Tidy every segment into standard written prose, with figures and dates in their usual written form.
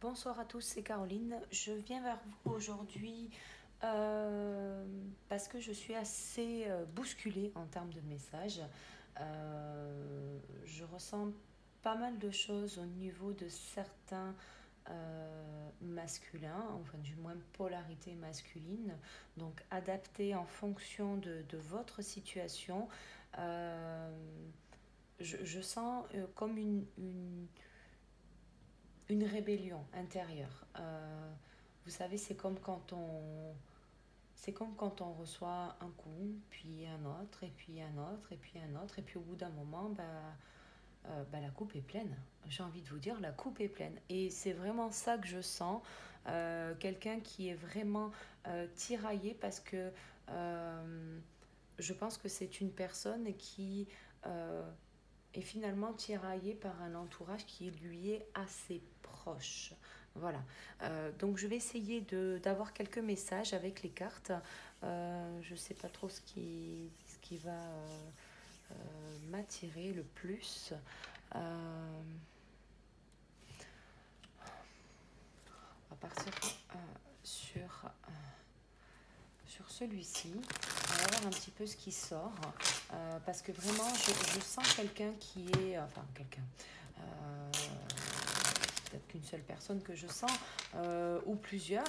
Bonsoir à tous, c'est Caroline. Je viens vers vous aujourd'hui parce que je suis assez bousculée en termes de messages. Je ressens pas mal de choses au niveau de certains masculins, enfin du moins polarité masculine, donc adapté en fonction de votre situation. Euh, je sens comme une rébellion intérieure. Vous savez, c'est comme quand on reçoit un coup, puis un autre, et puis un autre, et puis un autre, et puis au bout d'un moment, la coupe est pleine. J'ai envie de vous dire, la coupe est pleine. Et c'est vraiment ça que je sens. Quelqu'un qui est vraiment tiraillé parce que je pense que c'est une personne qui est finalement tiraillé par un entourage qui lui est assez proche. Voilà. Donc je vais essayer d'avoir quelques messages avec les cartes. Je ne sais pas trop ce qui va m'attirer le plus. Euh, on va partir sur, sur celui-ci. On va voir un petit peu ce qui sort. Parce que vraiment, je sens quelqu'un qui est... Enfin, quelqu'un... Euh, peut-être qu'une seule personne que je sens, ou plusieurs.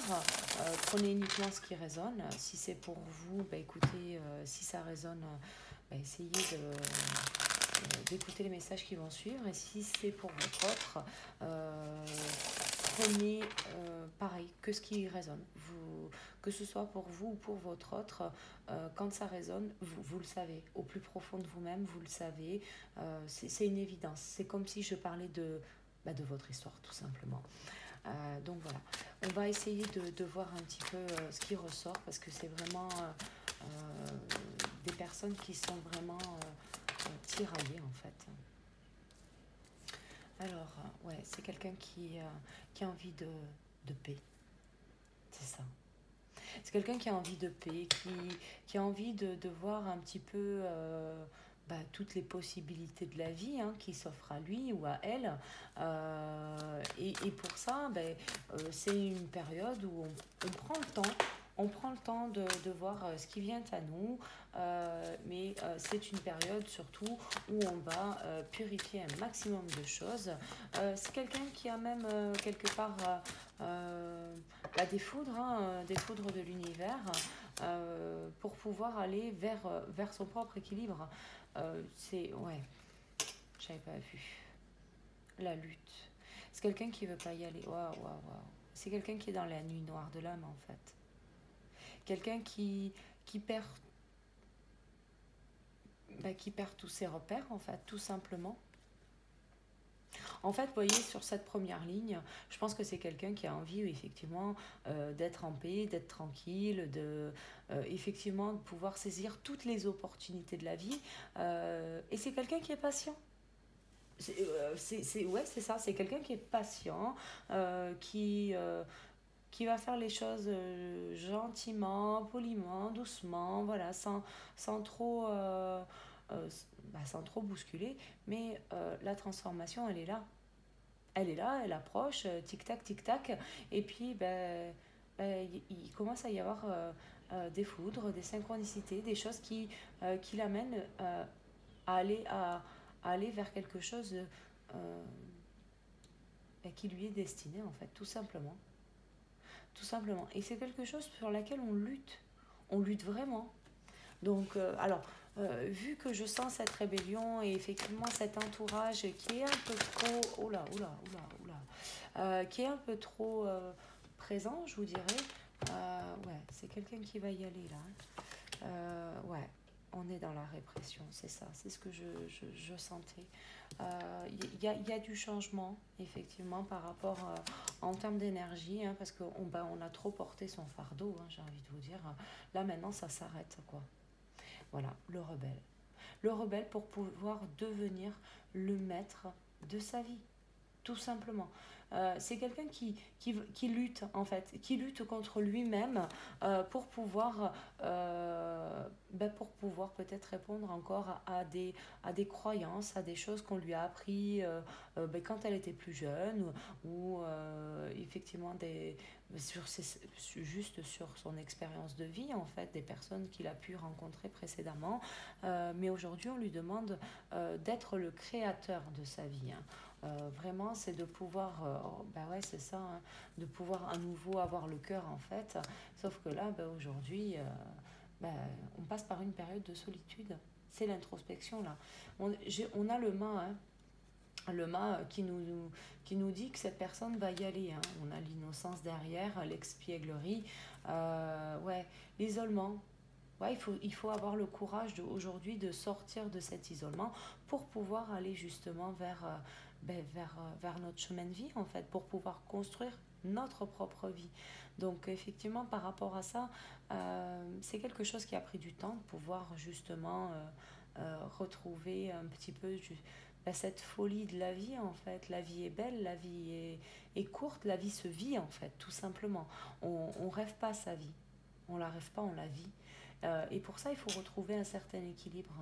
Prenez uniquement ce qui résonne. Si c'est pour vous, écoutez, si ça résonne, essayez d'écouter les messages qui vont suivre. Et si c'est pour votre autre, prenez pareil que ce qui résonne. Que ce soit pour vous ou pour votre autre, quand ça résonne, vous le savez. Au plus profond de vous-même, vous le savez. C'est une évidence. C'est comme si je parlais de votre histoire, tout simplement. Donc voilà, on va essayer de voir un petit peu ce qui ressort parce que c'est vraiment des personnes qui sont vraiment tiraillées en fait. Alors, ouais, c'est quelqu'un qui a envie de paix, c'est ça. C'est quelqu'un qui a envie de paix, qui a envie de voir un petit peu toutes les possibilités de la vie qui s'offrent à lui ou à elle. Et pour ça, c'est une période où on prend le temps. On prend le temps de voir ce qui vient à nous, mais c'est une période surtout où on va purifier un maximum de choses. C'est quelqu'un qui a même quelque part des foudres de l'univers pour pouvoir aller vers son propre équilibre. Ouais, j'avais pas vu. La lutte. C'est quelqu'un qui veut pas y aller. Waouh, waouh, waouh. C'est quelqu'un qui est dans la nuit noire de l'âme en fait. Quelqu'un qui perd qui perd tous ses repères en fait, tout simplement. En fait, vous voyez, sur cette première ligne, je pense que c'est quelqu'un qui a envie, effectivement, d'être en paix, d'être tranquille, effectivement, de pouvoir saisir toutes les opportunités de la vie. Et c'est quelqu'un qui est patient. Ouais, c'est ça, c'est quelqu'un qui est patient, qui va faire les choses gentiment, poliment, doucement, voilà, sans trop, sans trop bousculer. Mais la transformation, elle est là. Elle est là, elle approche, tic-tac, tic-tac. Et puis, il commence à y avoir des foudres, des synchronicités, des choses qui l'amènent à aller vers quelque chose qui lui est destiné, en fait, tout simplement. Tout simplement. Et c'est quelque chose sur laquelle on lutte. On lutte vraiment. Donc, vu que je sens cette rébellion et effectivement cet entourage qui est un peu trop, qui est un peu trop présent, je vous dirais, ouais, c'est quelqu'un qui va y aller là. Ouais, on est dans la répression, c'est ça, c'est ce que je sentais. Y a du changement, effectivement, par rapport en termes d'énergie, parce qu'on a trop porté son fardeau, j'ai envie de vous dire. Là, maintenant, ça s'arrête, quoi. Voilà, le rebelle. Le rebelle pour pouvoir devenir le maître de sa vie, tout simplement. C'est quelqu'un qui lutte en fait, qui lutte contre lui-même pour pouvoir, pour pouvoir peut-être répondre encore à des croyances, à des choses qu'on lui a appris quand elle était plus jeune ou effectivement juste sur son expérience de vie en fait, des personnes qu'il a pu rencontrer précédemment. Mais aujourd'hui on lui demande d'être le créateur de sa vie, hein. Vraiment, c'est de pouvoir, ouais, c'est ça, hein, de pouvoir à nouveau avoir le cœur en fait. Sauf que là, aujourd'hui, bah, on passe par une période de solitude. C'est l'introspection là. On a le mât qui nous dit que cette personne va y aller, hein. On a l'innocence derrière, l'expièglerie, ouais, l'isolement. Ouais, il faut avoir le courage aujourd'hui de sortir de cet isolement pour pouvoir aller justement vers notre chemin de vie, en fait, pour pouvoir construire notre propre vie. Donc, effectivement, par rapport à ça, c'est quelque chose qui a pris du temps de pouvoir justement retrouver un petit peu cette folie de la vie, en fait. La vie est belle, la vie est courte, la vie se vit, en fait, tout simplement. On rêve pas sa vie. On la rêve pas, on la vit. Et pour ça, il faut retrouver un certain équilibre.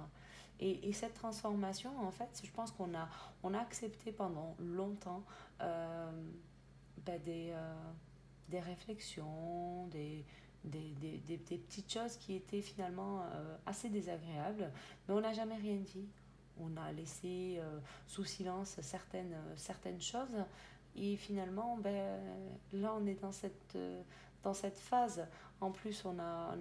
Et cette transformation, en fait, je pense on a accepté pendant longtemps euh, des des réflexions, des petites choses qui étaient finalement assez désagréables, mais on n'a jamais rien dit. On a laissé sous silence certaines choses. Et finalement, là, on est dans cette phase. En plus, on a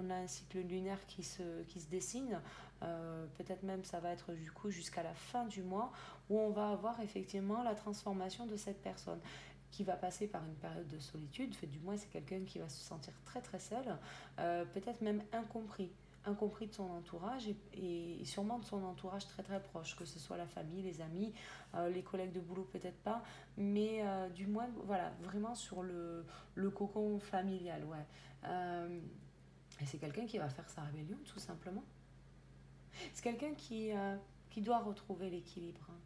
un cycle lunaire qui se dessine. Peut-être même ça va être du coup jusqu'à la fin du mois où on va avoir effectivement la transformation de cette personne qui va passer par une période de solitude. Fait, du moins, c'est quelqu'un qui va se sentir très très seul, peut-être même incompris de son entourage et sûrement de son entourage très très proche, que ce soit la famille, les amis, les collègues de boulot peut-être pas, mais du moins voilà, vraiment sur le cocon familial, ouais. Et c'est quelqu'un qui va faire sa rébellion tout simplement. C'est quelqu'un qui doit retrouver l'équilibre, hein.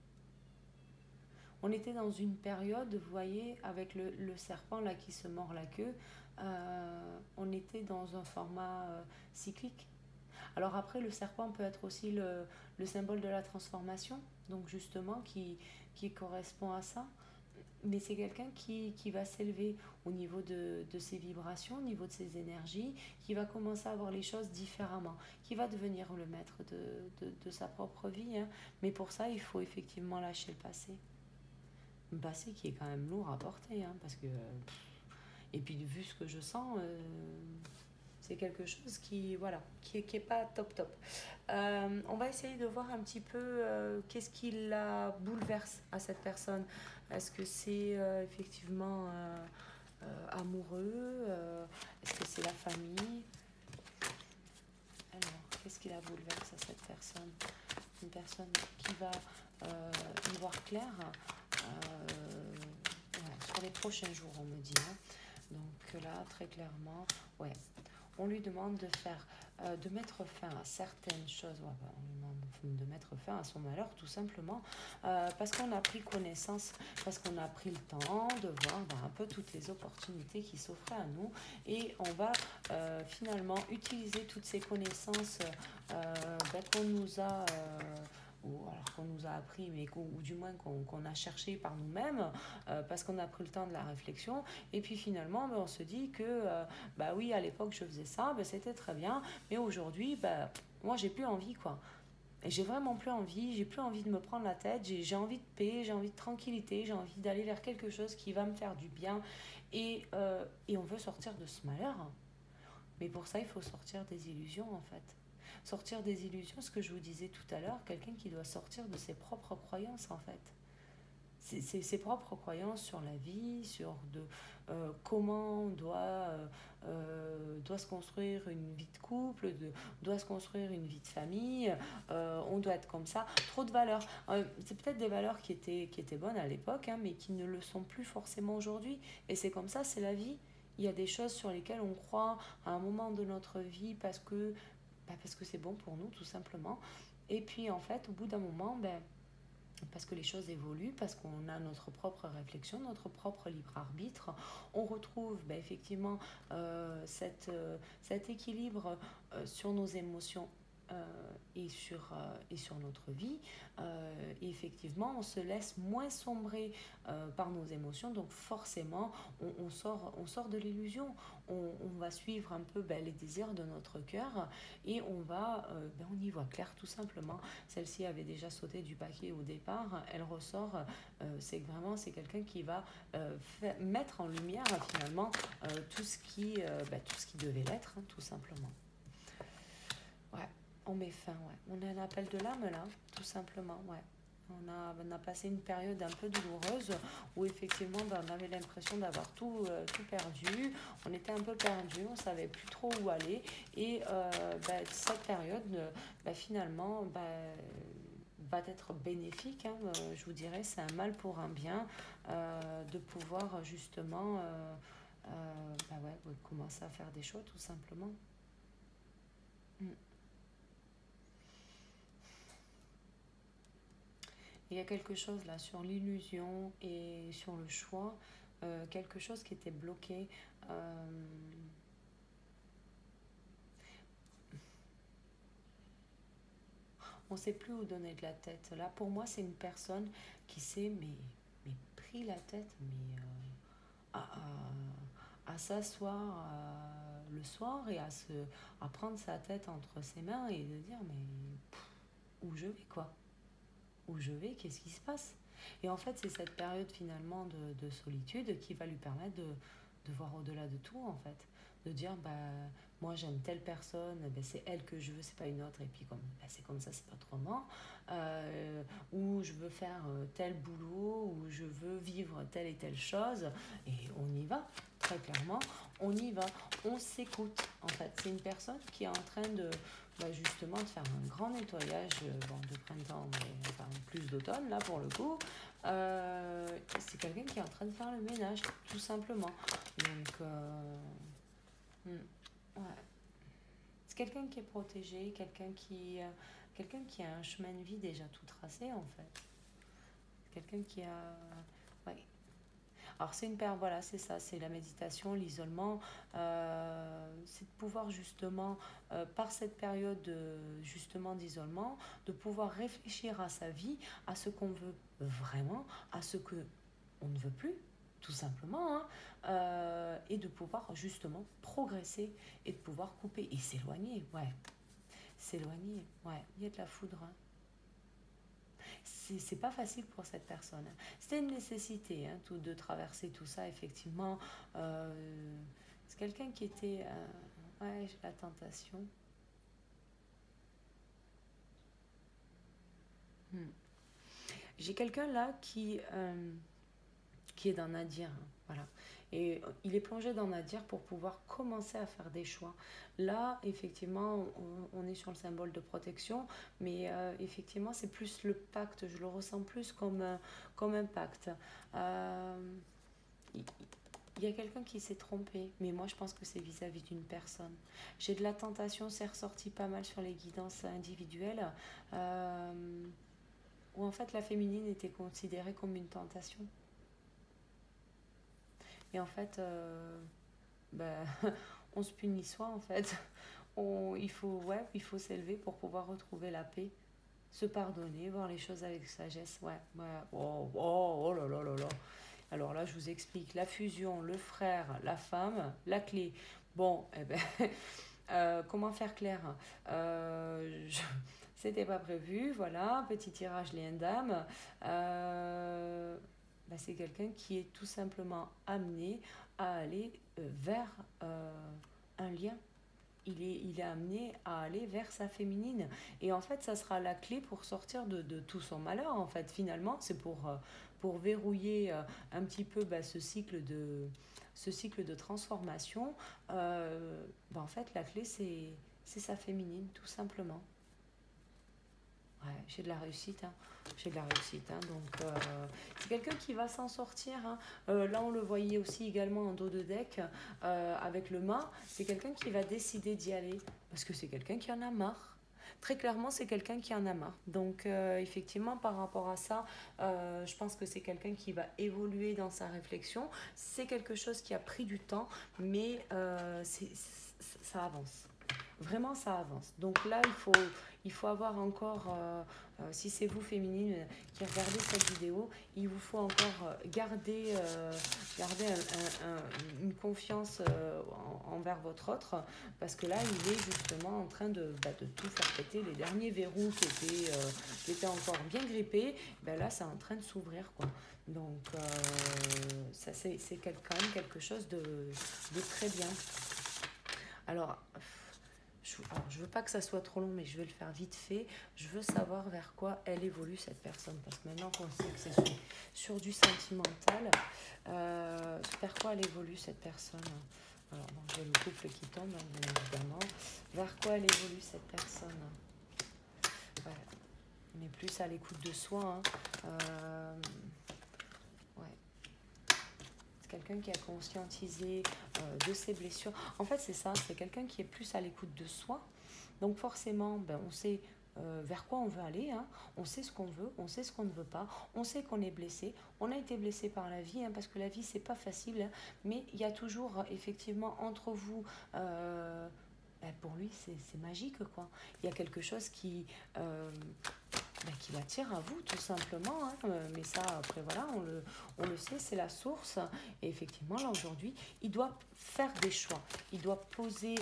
On était dans une période, vous voyez, avec le serpent là qui se mord la queue, on était dans un format cyclique. Alors après, le serpent peut être aussi le symbole de la transformation, donc justement qui correspond à ça. Mais c'est quelqu'un qui va s'élever au niveau de ses vibrations, au niveau de ses énergies, qui va commencer à voir les choses différemment, qui va devenir le maître de sa propre vie, hein. Mais pour ça, il faut effectivement lâcher le passé. Un passé qui est quand même lourd à porter, hein, parce que... Et puis vu ce que je sens, c'est quelque chose qui voilà qui est pas top top. On va essayer de voir un petit peu qu'est-ce qui la bouleverse à cette personne. Est-ce que c'est effectivement amoureux, est-ce que c'est la famille? Alors qu'est-ce qui la bouleverse à cette personne? Une personne qui va y voir clair sur les prochains jours, on me dit, hein. Donc là, très clairement, ouais, on lui demande de mettre fin à certaines choses. Ouais, on lui demande de mettre fin à son malheur, tout simplement, parce qu'on a pris connaissance, parce qu'on a pris le temps de voir un peu toutes les opportunités qui s'offraient à nous, et on va finalement utiliser toutes ces connaissances qu'on nous a ou alors qu'on nous a appris, mais ou du moins qu'on a cherché par nous-mêmes, parce qu'on a pris le temps de la réflexion, et puis finalement, on se dit que, oui, à l'époque, je faisais ça, c'était très bien, mais aujourd'hui, moi, j'ai plus envie, quoi. Et j'ai vraiment plus envie, j'ai plus envie de me prendre la tête, j'ai envie de paix, j'ai envie de tranquillité, j'ai envie d'aller vers quelque chose qui va me faire du bien, et on veut sortir de ce malheur. Mais pour ça, il faut sortir des illusions, en fait. Sortir des illusions, ce que je vous disais tout à l'heure, quelqu'un qui doit sortir de ses propres croyances, en fait. Ses propres croyances sur la vie, sur comment on doit se construire une vie de couple, doit se construire une vie de famille, on doit être comme ça. Trop de valeurs. C'est peut-être des valeurs qui étaient bonnes à l'époque, hein, mais qui ne le sont plus forcément aujourd'hui. Et c'est comme ça, c'est la vie. Il y a des choses sur lesquelles on croit à un moment de notre vie parce que c'est bon pour nous, tout simplement. Et puis, en fait, au bout d'un moment, parce que les choses évoluent, parce qu'on a notre propre réflexion, notre propre libre arbitre. On retrouve effectivement cet équilibre sur nos émotions et sur notre vie. Et effectivement, on se laisse moins sombrer par nos émotions, donc forcément, on sort de l'illusion. On va suivre un peu les désirs de notre cœur et on y voit clair tout simplement. Celle-ci avait déjà sauté du paquet au départ, elle ressort, c'est quelqu'un qui va mettre en lumière finalement tout ce qui devait l'être, hein, tout simplement. Ouais, on met fin, ouais. On a un appel de l'âme là, tout simplement, ouais. On a passé une période un peu douloureuse où effectivement on avait l'impression d'avoir tout perdu, on était un peu perdu, on ne savait plus trop où aller et cette période finalement va être bénéfique, hein, je vous dirais, c'est un mal pour un bien de pouvoir justement commencer à faire des choix tout simplement. Mm. Il y a quelque chose là sur l'illusion et sur le choix, quelque chose qui était bloqué. On ne sait plus où donner de la tête. Là, pour moi, c'est une personne qui s'est pris la tête, à s'asseoir le soir et à prendre sa tête entre ses mains et de dire où je vais quoi, où je vais, qu'est-ce qui se passe. Et en fait, c'est cette période finalement de solitude qui va lui permettre de voir au-delà de tout, en fait. De dire, moi j'aime telle personne, c'est elle que je veux, c'est pas une autre, et puis c'est comme ça, c'est pas autrement. Ou je veux faire tel boulot, ou je veux vivre telle et telle chose, et on y va, très clairement, on y va, on s'écoute, en fait. C'est une personne qui est en train justement de faire un grand nettoyage de printemps, mais enfin plus d'automne là pour le coup. C'est quelqu'un qui est en train de faire le ménage, tout simplement. Donc, ouais. C'est quelqu'un qui est protégé, quelqu'un qui a un chemin de vie déjà tout tracé en fait. Quelqu'un qui a... Ouais. Alors c'est une paire, voilà, c'est ça, c'est la méditation, l'isolement, c'est de pouvoir justement, par cette période justement d'isolement, de pouvoir réfléchir à sa vie, à ce qu'on veut vraiment, à ce que on ne veut plus, tout simplement, hein, et de pouvoir justement progresser et de pouvoir couper et s'éloigner, ouais, s'éloigner, ouais, il y a de la foudre, hein. C'est pas facile pour cette personne. C'était une nécessité de traverser tout ça, effectivement. C'est quelqu'un qui était... ouais, j'ai la tentation. Hmm. J'ai quelqu'un là qui est dans Nadir, hein, voilà. Et il est plongé dans Nadir pour pouvoir commencer à faire des choix. Là, effectivement, on est sur le symbole de protection, mais effectivement, c'est plus le pacte. Je le ressens plus comme un pacte. Il y a quelqu'un qui s'est trompé, mais moi je pense que c'est vis-à-vis d'une personne. J'ai de la tentation, c'est ressorti pas mal sur les guidances individuelles, euh, où en fait la féminine était considérée comme une tentation. Et en fait, ben, on se punit soi en fait. Il faut s'élever pour pouvoir retrouver la paix, se pardonner, voir les choses avec sagesse. Ouais, ouais. Oh là là là là. Alors là, je vous explique la fusion, le frère, la femme, la clé. Bon, eh ben, comment faire clair? C'était pas prévu, voilà, petit tirage les dames. C'est quelqu'un qui est tout simplement amené à aller vers un lien. Il est amené à aller vers sa féminine. Et en fait, ça sera la clé pour sortir de tout son malheur. En fait, finalement, c'est pour verrouiller un petit peu ce cycle de transformation. En fait, la clé, c'est sa féminine, tout simplement. Ouais, j'ai de la réussite, hein. J'ai de la réussite, hein. Donc c'est quelqu'un qui va s'en sortir, hein. Là, on le voyait aussi également en dos de deck avec le mât. C'est quelqu'un qui va décider d'y aller parce que c'est quelqu'un qui en a marre. très clairement, c'est quelqu'un qui en a marre. Donc, effectivement, par rapport à ça, je pense que c'est quelqu'un qui va évoluer dans sa réflexion. C'est quelque chose qui a pris du temps, mais ça avance. Vraiment, ça avance. Donc là, il faut avoir encore, si c'est vous féminine qui regardez cette vidéo, il vous faut encore garder une confiance envers votre autre, parce que là, il est justement en train de tout faire péter. Les derniers verrous qui étaient encore bien grippés, ben là, c'est en train de s'ouvrir, quoi. Donc, ça, c'est quand même quelque chose de très bien. Alors, je veux pas que ça soit trop long, mais je vais le faire vite fait. Je veux savoir vers quoi elle évolue, cette personne. Parce que maintenant qu'on sait que c'est sur du sentimental, vers quoi elle évolue, cette personne. Alors, donc, j'ai le couple qui tombe, hein, bien évidemment. Vers quoi elle évolue, cette personne. Ouais. Mais plus à l'écoute de soi. Hein. Ouais. Quelqu'un qui a conscientisé de ses blessures. En fait, c'est ça, c'est quelqu'un qui est plus à l'écoute de soi. Donc forcément, on sait vers quoi on veut aller, hein. On sait ce qu'on veut, on sait ce qu'on ne veut pas, on sait qu'on est blessé, on a été blessé par la vie, hein, parce que la vie, c'est pas facile, hein, mais il y a toujours, effectivement, entre vous... pour lui, c'est magique, quoi. Il y a quelque chose qui l'attire à vous, tout simplement. Hein. Mais ça, après, voilà, on le sait, c'est la source. Et effectivement, là, aujourd'hui, il doit faire des choix. Il doit poser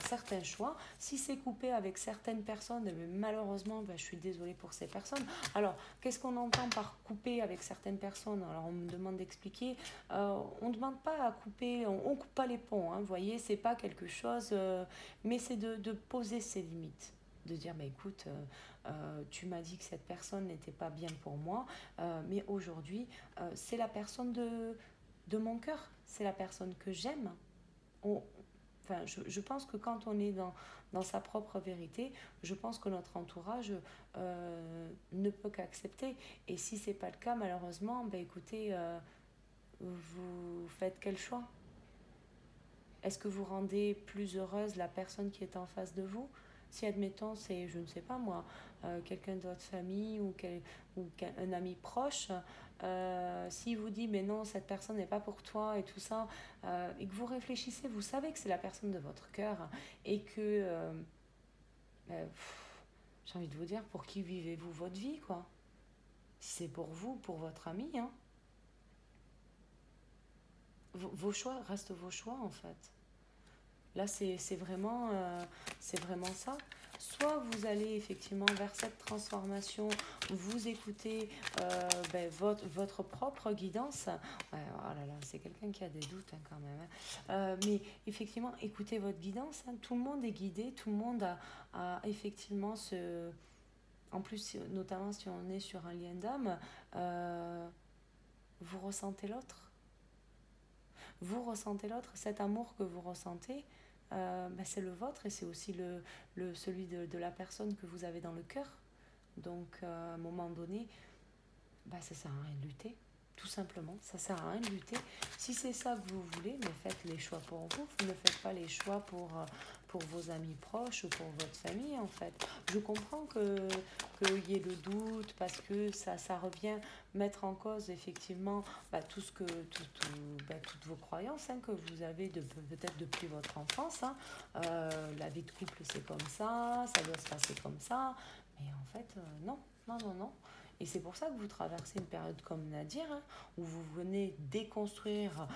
certains choix. Si c'est coupé avec certaines personnes, mais malheureusement, je suis désolée pour ces personnes. Alors, qu'est-ce qu'on entend par couper avec certaines personnes? Alors, on me demande d'expliquer. On ne demande pas à couper, on ne coupe pas les ponts. Hein, vous voyez, c'est pas quelque chose... mais c'est de poser ses limites. De dire, écoute, tu m'as dit que cette personne n'était pas bien pour moi, mais aujourd'hui, c'est la personne de mon cœur, c'est la personne que j'aime. Je pense que quand on est dans sa propre vérité, je pense que notre entourage ne peut qu'accepter. Et si ce n'est pas le cas, malheureusement, écoutez, vous faites quel choix? Est-ce que vous rendez plus heureuse la personne qui est en face de vous? Si, admettons, c'est, je ne sais pas moi, quelqu'un de votre famille ou un ami proche, s'il vous dit, mais non, cette personne n'est pas pour toi et tout ça, et que vous réfléchissez, vous savez que c'est la personne de votre cœur et que, j'ai envie de vous dire, pour qui vivez-vous votre vie, quoi? Si c'est pour vous, pour votre ami, hein. Vos choix restent vos choix, en fait. Là, c'est vraiment ça. Soit vous allez effectivement vers cette transformation, vous écoutez votre propre guidance. Ouais, oh là là, c'est quelqu'un qui a des doutes, hein, quand même. Hein. Mais effectivement, écoutez votre guidance. Hein. Tout le monde est guidé, tout le monde a effectivement ce... En plus, notamment si on est sur un lien d'âme, vous ressentez l'autre. Vous ressentez l'autre, cet amour que vous ressentez, c'est le vôtre et c'est aussi celui de la personne que vous avez dans le cœur. Donc, à un moment donné, ça ne sert à rien de lutter, tout simplement. Ça ne sert à rien de lutter. Si c'est ça que vous voulez, mais faites les choix pour vous. Vous ne faites pas les choix pour vos amis proches ou pour votre famille, en fait. Je comprends qu'il y ait le doute parce que ça revient mettre en cause, effectivement, toutes vos croyances, hein, que vous avez peut-être depuis votre enfance. Hein. La vie de couple, c'est comme ça doit se passer comme ça. Mais en fait, non. Et c'est pour ça que vous traversez une période comme Nadir, hein, où vous venez déconstruire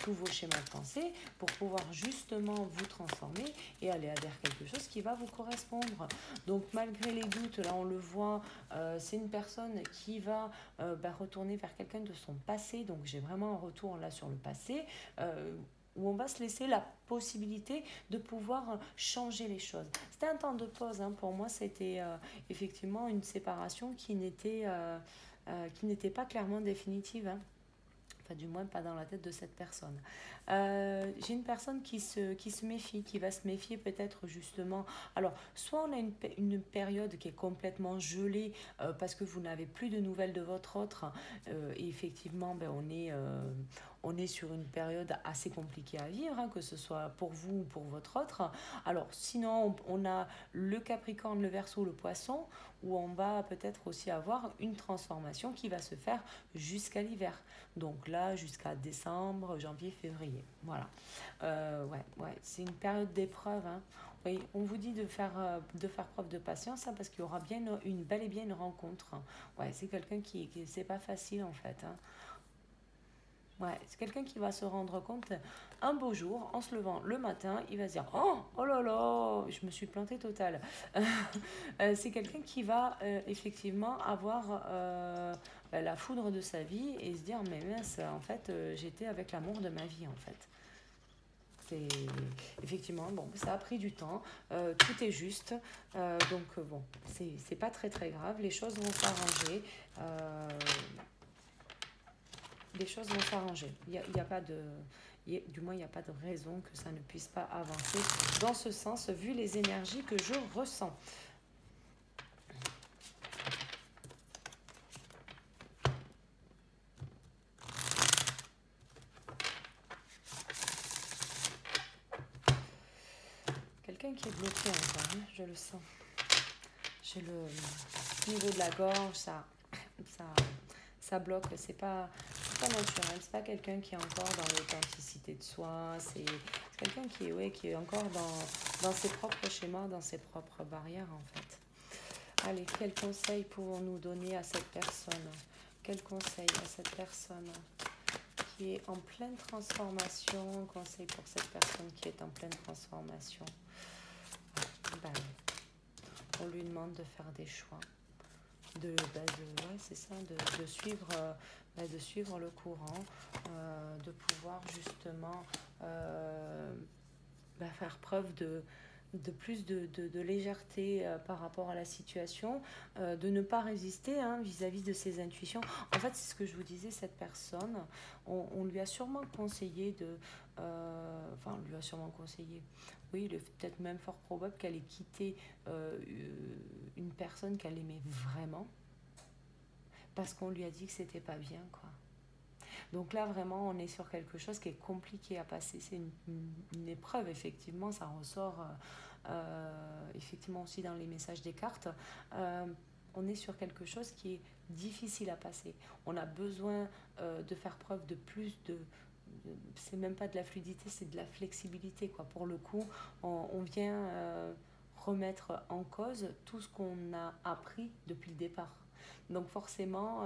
tous vos schémas de pensée pour pouvoir justement vous transformer et aller vers quelque chose qui va vous correspondre. Donc malgré les doutes, là on le voit, c'est une personne qui va retourner vers quelqu'un de son passé. Donc j'ai vraiment un retour là sur le passé. Où on va se laisser la possibilité de pouvoir changer les choses. C'était un temps de pause, hein. Pour moi, c'était effectivement une séparation qui n'était pas clairement définitive. Hein. Enfin, du moins, pas dans la tête de cette personne. J'ai une personne qui se méfie, qui va se méfier peut-être justement. Alors, soit on a une période qui est complètement gelée parce que vous n'avez plus de nouvelles de votre autre. Et effectivement, ben, on est sur une période assez compliquée à vivre, hein, que ce soit pour vous ou pour votre autre. Alors, sinon, on a le Capricorne, le Verseau, le Poisson, où on va peut-être aussi avoir une transformation qui va se faire jusqu'à l'hiver. Donc là, jusqu'à décembre, janvier, février. Voilà. Ouais, c'est une période d'épreuve. Hein. Oui, on vous dit de faire preuve de patience hein, parce qu'il y aura bien bel et bien une rencontre. Ouais, c'est quelqu'un qui c'est pas facile en fait. Hein. Ouais, c'est quelqu'un qui va se rendre compte un beau jour, en se levant le matin, il va se dire oh là là, je me suis planté total. C'est quelqu'un qui va effectivement avoir la foudre de sa vie et se dire mais mince, en fait, j'étais avec l'amour de ma vie en fait. C'est effectivement bon, ça a pris du temps, tout est juste, bon, c'est pas très très grave, les choses vont s'arranger. euh, les choses vont s'arranger. Il y a pas de, du moins, il n'y a pas de raison que ça ne puisse pas avancer dans ce sens, vu les énergies que je ressens. Quelqu'un qui est bloqué encore, hein, je le sens. J'ai le niveau de la gorge, ça, ça bloque. C'est pas naturel. C'est pas quelqu'un qui est encore dans l'authenticité de soi. C'est quelqu'un qui est encore dans ses propres schémas, dans ses propres barrières en fait. Allez, quel conseil pouvons-nous donner à cette personne? Quel conseil à cette personne qui est en pleine transformation? Conseil pour cette personne qui est en pleine transformation. Ben, on lui demande de faire des choix. C'est ça, de suivre le courant, de pouvoir justement faire preuve de plus de légèreté par rapport à la situation, de ne pas résister hein, vis-à-vis de ses intuitions. En fait, c'est ce que je vous disais, cette personne, on lui a sûrement conseillé on lui a sûrement conseillé, oui, il est peut-être même fort probable qu'elle ait quitté une personne qu'elle aimait vraiment, parce qu'on lui a dit que c'était pas bien, quoi. Donc là, vraiment, on est sur quelque chose qui est compliqué à passer. C'est une épreuve, effectivement, ça ressort effectivement aussi dans les messages des cartes. On est sur quelque chose qui est difficile à passer. On a besoin de faire preuve de plus c'est même pas de la fluidité, c'est de la flexibilité, quoi. Pour le coup, on vient remettre en cause tout ce qu'on a appris depuis le départ. Donc forcément,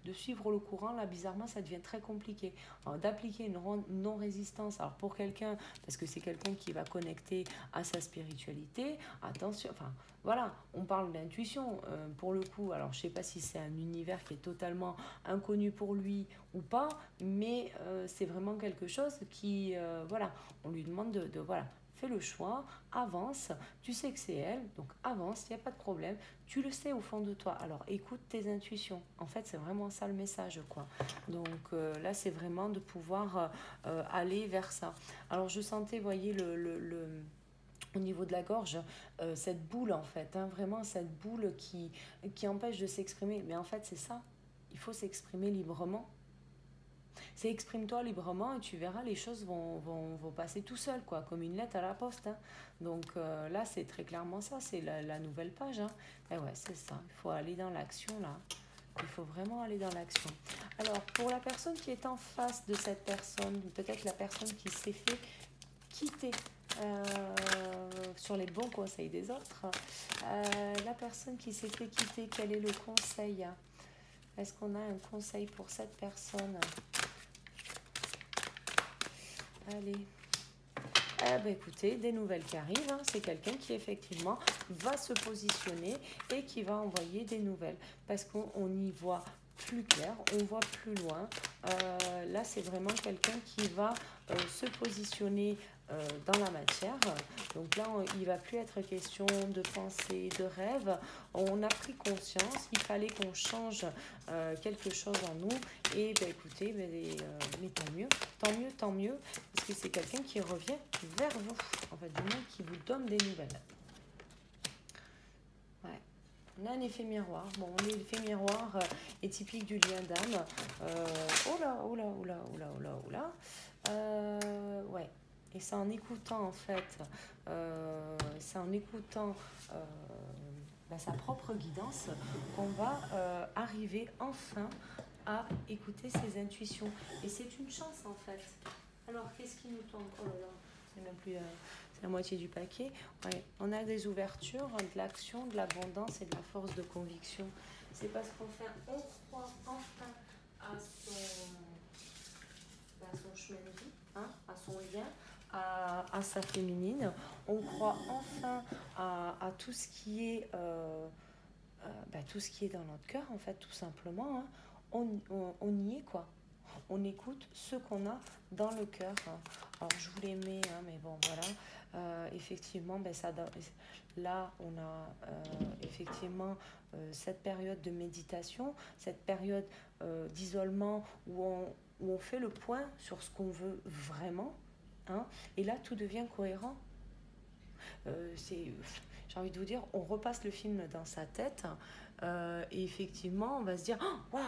de suivre le courant, là, bizarrement, ça devient très compliqué. D'appliquer une non-résistance, alors pour quelqu'un, parce que c'est quelqu'un qui va connecter à sa spiritualité, attention, enfin, voilà, on parle d'intuition pour le coup. Alors, je ne sais pas si c'est un univers qui est totalement inconnu pour lui ou pas, mais c'est vraiment quelque chose qui, voilà, on lui demande voilà, fais le choix, avance, tu sais que c'est elle, donc avance, il n'y a pas de problème, tu le sais au fond de toi, alors écoute tes intuitions, en fait c'est vraiment ça le message, quoi. Donc là c'est vraiment de pouvoir aller vers ça. Alors je sentais, voyez, au niveau de la gorge, cette boule en fait, hein, vraiment cette boule qui empêche de s'exprimer, mais en fait c'est ça, il faut s'exprimer librement. C'est exprime-toi librement et tu verras, les choses vont passer tout seul, quoi, comme une lettre à la poste. Hein. Donc là, c'est très clairement ça, c'est la nouvelle page. Hein. Et ouais, c'est ça, il faut aller dans l'action, là. Il faut vraiment aller dans l'action. Alors, pour la personne qui est en face de cette personne, peut-être la personne qui s'est fait quitter sur les bons conseils des autres, la personne qui s'est fait quitter, quel est le conseil? Est-ce qu'on a un conseil pour cette personne? Allez. Écoutez, des nouvelles qui arrivent, hein. C'est quelqu'un qui effectivement va se positionner et qui va envoyer des nouvelles. Parce qu'on y voit plus clair, on voit plus loin. Là, c'est vraiment quelqu'un qui va se positionner dans la matière. Donc là, il ne va plus être question de pensée, de rêve. On a pris conscience, il fallait qu'on change quelque chose en nous. Et ben, écoutez, mais tant mieux, tant mieux, parce que c'est quelqu'un qui revient vers vous, en fait, du moins qui vous donne des nouvelles. Ouais. On a un effet miroir. Bon, l'effet miroir est typique du lien d'âme. Oh là, oh là, oh là, oh là, oh là, oh là. Ouais. Et c'est en écoutant, en fait, sa propre guidance qu'on va arriver enfin à écouter ses intuitions. Et c'est une chance, en fait. Alors, qu'est-ce qui nous tombe? Oh là là, c'est même plus... c'est la moitié du paquet. Ouais, on a des ouvertures, de l'action, de l'abondance et de la force de conviction. C'est parce qu'on croit enfin à son chemin de vie, hein, à son lien, à sa féminine. On croit enfin à tout ce qui est tout ce qui est dans notre cœur, en fait, tout simplement. Hein. On y est, quoi. On écoute ce qu'on a dans le cœur. Alors, je vous les mets, hein, mais bon, voilà. Effectivement, là, on a effectivement cette période de méditation, cette période d'isolement où on fait le point sur ce qu'on veut vraiment. Hein, et là, tout devient cohérent. J'ai envie de vous dire, on repasse le film dans sa tête et effectivement, on va se dire, waouh,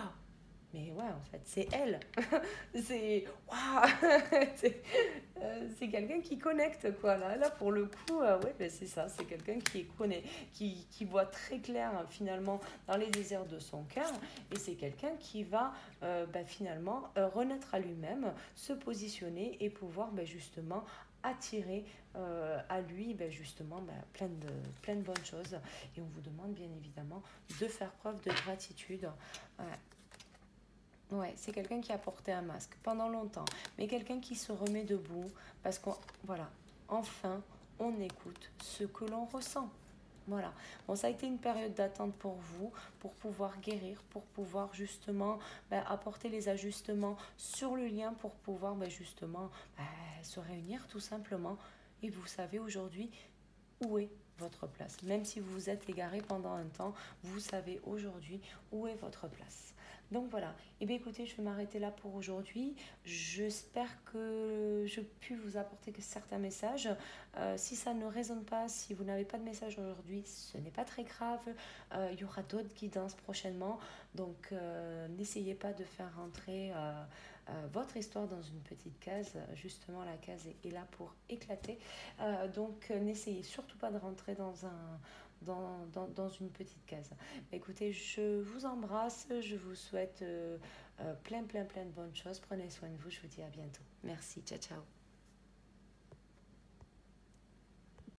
mais ouais, en fait, c'est elle. C'est waouh, c'est quelqu'un qui connecte, quoi. Là pour le coup, ouais, ben c'est ça, c'est quelqu'un qui voit très clair finalement dans les désirs de son cœur, et c'est quelqu'un qui va finalement renaître à lui-même, se positionner et pouvoir justement attirer à lui justement plein de bonnes choses. Et on vous demande bien évidemment de faire preuve de gratitude. Ouais, c'est quelqu'un qui a porté un masque pendant longtemps, mais quelqu'un qui se remet debout parce voilà, enfin, on écoute ce que l'on ressent. Voilà. Bon, ça a été une période d'attente pour vous, pour pouvoir guérir, pour pouvoir justement apporter les ajustements sur le lien, pour pouvoir justement se réunir tout simplement. Et vous savez aujourd'hui où est votre place. Même si vous vous êtes égaré pendant un temps, vous savez aujourd'hui où est votre place. Donc voilà, et bien écoutez, je vais m'arrêter là pour aujourd'hui. J'espère que je pu vous apporter certains messages. Si ça ne résonne pas, si vous n'avez pas de message aujourd'hui, ce n'est pas très grave. Il y aura d'autres guidances prochainement. Donc n'essayez pas de faire rentrer votre histoire dans une petite case. Justement, la case est là pour éclater. Donc n'essayez surtout pas de rentrer dans une petite case. Écoutez, je vous embrasse, je vous souhaite plein de bonnes choses. Prenez soin de vous, je vous dis à bientôt. Merci, ciao ciao.